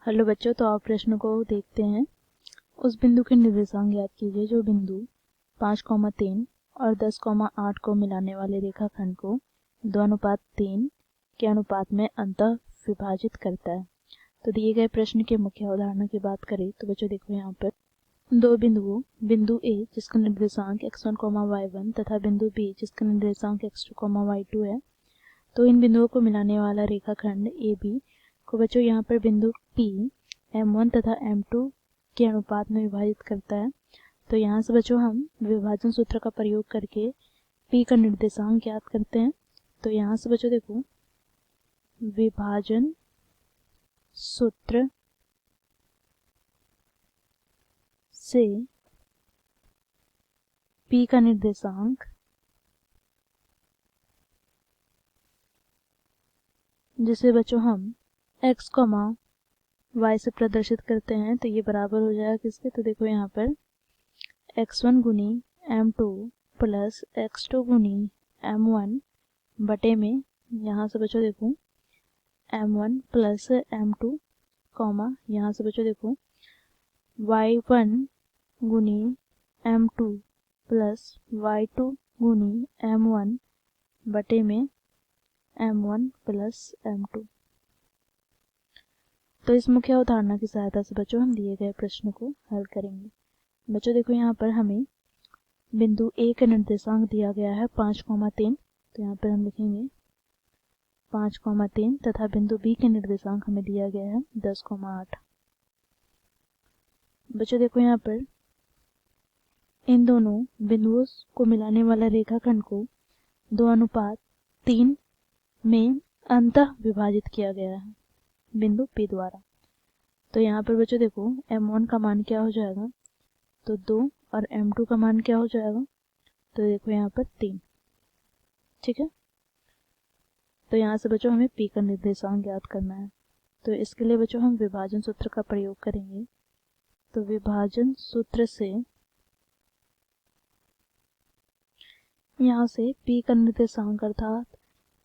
Hello बच्चों, तो आप प्रश्न को देखते हैं। उस बिंदु के निर्देशांक ज्ञात कीजिए जो बिंदु 5,3 और 10,8 को मिलाने वाले रेखाखंड को 2:3 के अनुपात में अंतः विभाजित करता है। तो दिए गए प्रश्न के मुख्य उदाहरणों की बात करें तो बच्चों देखो यहाँ पर दो बिंदुओं, बिंदु ए जिसका निर्देशांक x1, y1 तथा बिंदु बी जिसका निर्देशांक x2, y2 है। तो इन बिंदुओं को मिलाने वाला रेखाखंड AB को बच्चों यहाँ पर बिंदु P M1 तथा M2 के अनुपात में विभाजित करता है। तो यहाँ से बच्चों हम विभाजन सूत्र का प्रयोग करके P का निर्देशांक ज्ञात करते हैं। तो यहाँ से बच्चों देखो विभाजन सूत्र से P का निर्देशांक जिसे बच्चों हम x, y से प्रदर्शित करते हैं तो ये बराबर हो जाएगा किसके। तो देखो यहाँ पर x1 गुनी m2 प्लस x2 गुनी m1 बटे में यहाँ से बच्चों देखो m1 प्लस m2 यहाँ से बच्चों देखो y1 गुनी m2 प्लस y2 गुनी m1 बटे में m1 प्लस m2। तो इस मुख्य अवधारणा की सहायता से बच्चों हम दिए गए प्रश्न को हल करेंगे। बच्चों देखो यहाँ पर हमें बिंदु ए का निर्देशांक दिया गया है 5,3। तो यहाँ पर हम लिखेंगे 5,3 तथा बिंदु बी के निर्देशांक हमें दिया गया है 10,8। बच्चों देखो यहाँ पर इन दोनों बिंदुओं को मिलाने वाला रेखाखंड को 2:3 में अंतः विभाजित किया गया है बिंदु P द्वारा। तो यहाँ पर बच्चों देखो m1 का मान क्या हो जाएगा, तो 2 और m2 का मान क्या हो जाएगा, तो देखो यहाँ पर 3। ठीक है, तो यहाँ से बच्चों हमें P का निर्देशांक ज्ञात करना है। तो इसके लिए बच्चों हम विभाजन सूत्र का प्रयोग करेंगे। तो विभाजन सूत्र से यहाँ से P का निर्देशांक अर्थात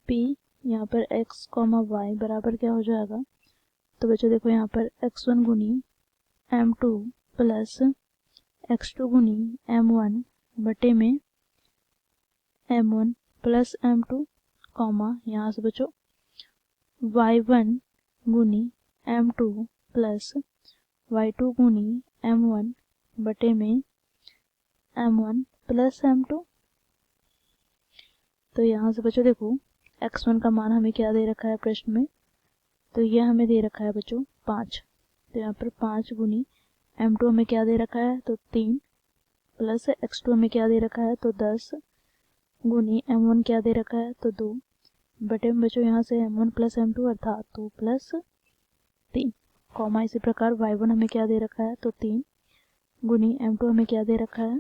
P यहाँ पर x, y बराबर क्या हो जाएगा, तो बच्चों देखो यहाँ पर x1 गुनी m2 प्लस x2 गुनी m1 बटे में m1 प्लस m2 यहाँ से बच्चों y1 गुनी m2 प्लस y2 गुनी m1 बटे में m1 प्लस m2। तो यहाँ से बच्चों देखो x1 का मान हमें क्या दे रखा है प्रश्न में, तो यह हमें दे रखा है बच्चों 5। तो यहाँ पर 5 गुनी m2 हमें क्या दे रखा है, तो 3 प्लस x2 हमें क्या दे रखा है, तो 10 गुनी m1 क्या दे रखा है, तो 2 बटे में बच्चों यहाँ से m1 प्लस m2 अर्थात 2 प्लस 3 इसी प्रकार y1 हमें क्या दे रखा है, तो 3 गुनी m2 हमें क्या दे रखा है,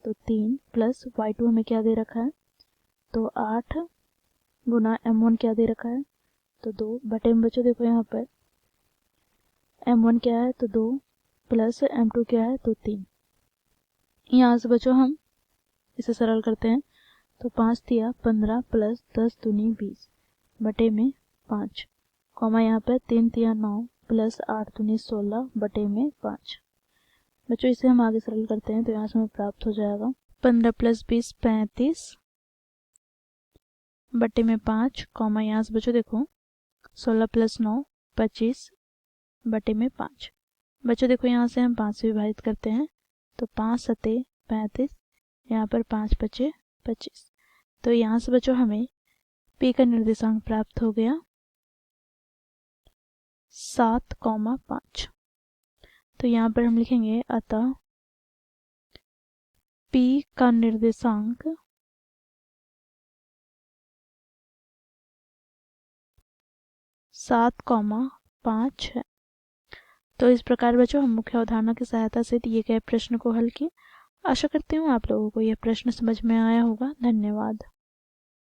तो 3 प्लस y2 हमें क्या दे रखा है, तो 8 गुना m1 क्या दे रखा है, तो 2 बटे में बच्चों देखो यहाँ पर m1 क्या है, तो 2 प्लस m2 क्या है, तो 3। यहाँ से बच्चों हम इसे सरल करते हैं तो 5 तिया 15 प्लस 10 दूनी 20 बटे में 5 यहाँ पर 3 तिया 9 प्लस 8 दूनी 16 बटे में 5। बच्चों इसे हम आगे सरल करते हैं तो यहाँ से हमें प्राप्त हो जाएगा 15 प्लस 20 35 बटे में 5 यहाँ से बच्चों देखो 16 प्लस 9 25 बटे में 5। बच्चों देखो यहाँ से हम 5 से विभाजित करते हैं तो 5 सते 35, यहाँ पर 5 बचे 25। तो यहाँ से बच्चों हमें P का निर्देशांक प्राप्त हो गया 7,5। तो यहाँ पर हम लिखेंगे अतः P का निर्देशांक 7,5 है। तो इस प्रकार बच्चों हम मुख्य अवधारणा की सहायता से दिए गए प्रश्न को हल किए। आशा करती हूँ आप लोगों को यह प्रश्न समझ में आया होगा। धन्यवाद।